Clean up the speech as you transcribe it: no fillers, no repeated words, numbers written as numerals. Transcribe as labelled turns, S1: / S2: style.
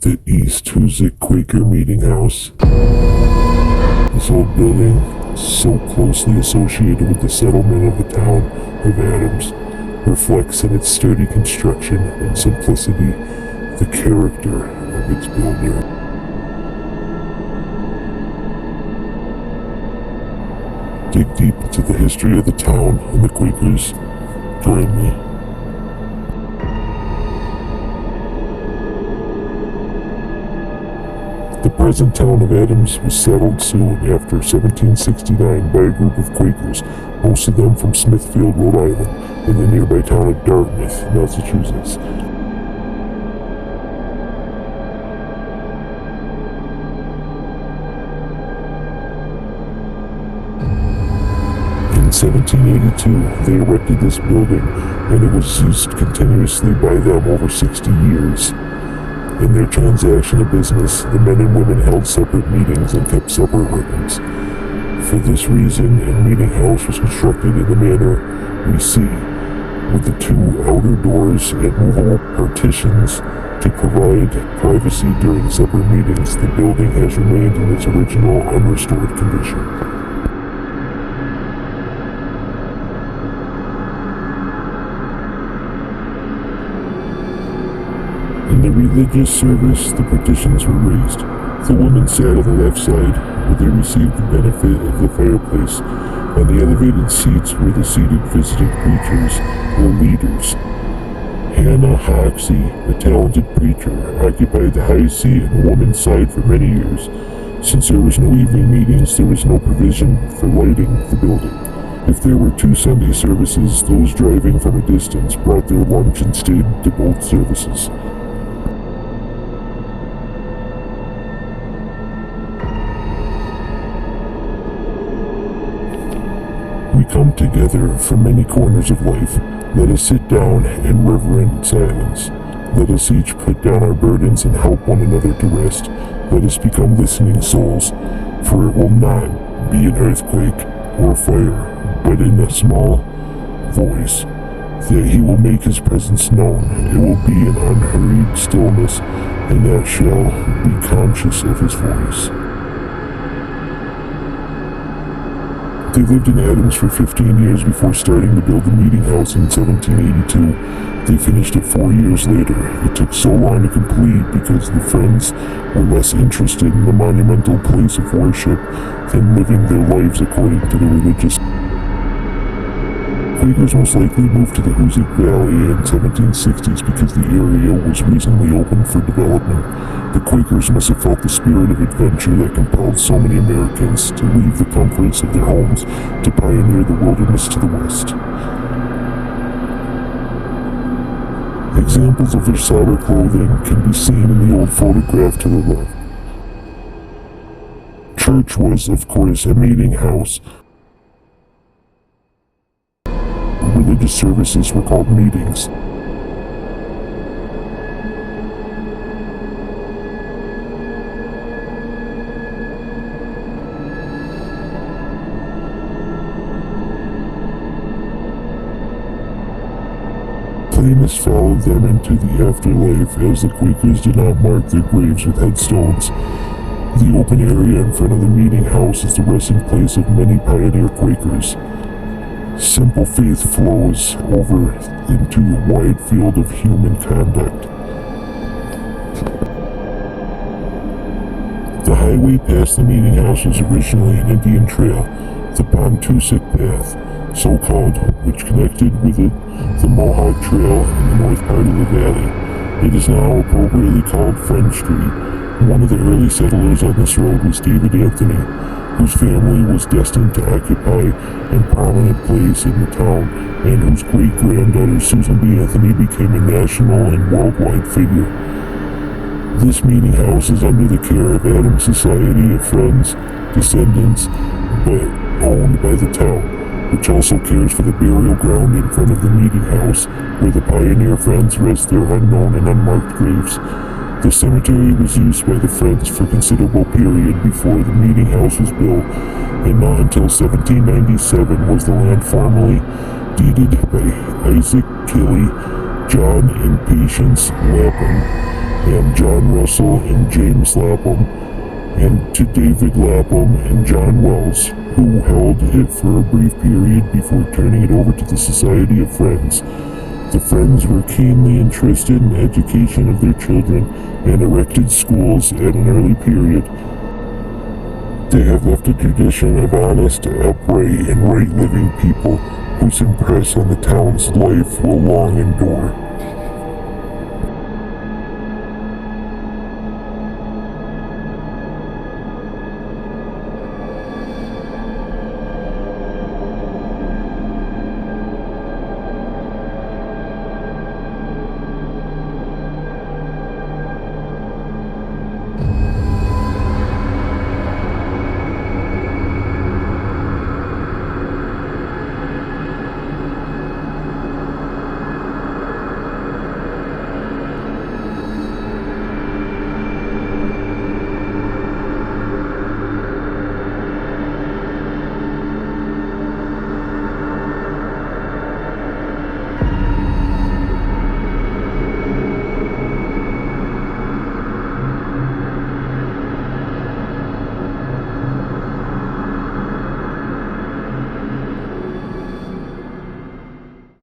S1: The East Hoosick Quaker Meeting House. This old building, so closely associated with the settlement of the town of Adams, reflects in its sturdy construction and simplicity the character of its builder. Dig deep into the history of the town and the Quakers. Join me. The present town of Adams was settled soon after 1769 by a group of Quakers, most of them from Smithfield, Rhode Island, in the nearby town of Dartmouth, Massachusetts. In 1782, they erected this building, and it was used continuously by them over 60 years. In their transaction of business, the men and women held separate meetings and kept separate records. For this reason, a meeting house was constructed in the manner we see, with the two outer doors and movable partitions to provide privacy during separate meetings. The building has remained in its original unrestored condition. In the religious service, the partitions were raised. The women sat on the left side, where they received the benefit of the fireplace. On the elevated seats were the seated visiting preachers, or leaders. Hannah Hoxie, a talented preacher, occupied the high seat on the women's side for many years. Since there was no evening meetings, there was no provision for lighting the building. If there were two Sunday services, those driving from a distance brought their lunch and stayed to both services. We come together from many corners of life. Let us sit down in reverent silence. Let us each put down our burdens and help one another to rest. Let us become listening souls, for it will not be an earthquake or fire, but in a small voice that he will make his presence known. It will be an unhurried stillness, and that shall be conscious of his voice. They lived in Adams for 15 years before starting to build the meeting house in 1782. They finished it 4 years later. It took so long to complete because the Friends were less interested in the monumental place of worship than living their lives according to the religious. Quakers most likely moved to the Hoosick Valley in 1760s because the area was recently opened for development. The Quakers must have felt the spirit of adventure that compelled so many Americans to leave the comforts of their homes to pioneer the wilderness to the west. Examples of their somber clothing can be seen in the old photograph to the left. Church was, of course, a meeting house. Religious services were called meetings. Plainness followed them into the afterlife, as the Quakers did not mark their graves with headstones. The open area in front of the meeting house is the resting place of many pioneer Quakers. Simple faith flows over into a wide field of human conduct. The highway past the meeting house was originally an Indian trail, the Pontusic Path, so called, which connected with it the Mohawk Trail in the north part of the valley. It is now appropriately called Friend Street. One of the early settlers on this road was David Anthony, whose family was destined to occupy a prominent place in the town, and whose great-granddaughter Susan B. Anthony became a national and worldwide figure. This meeting house is under the care of Adams Society of Friends, descendants, but owned by the town, which also cares for the burial ground in front of the meeting house, where the pioneer Friends rest their unknown and unmarked graves. The cemetery was used by the Friends for a considerable period before the meeting house was built, and not until 1797 was the land formally deeded by Isaac Kelly, John and Patience Lapham, and John Russell and James Lapham, and to David Lapham and John Wells, who held it for a brief period before turning it over to the Society of Friends. The Friends were keenly interested in the education of their children and erected schools at an early period. They have left a tradition of honest, upright, and right-living people whose impress on the town's life will long endure.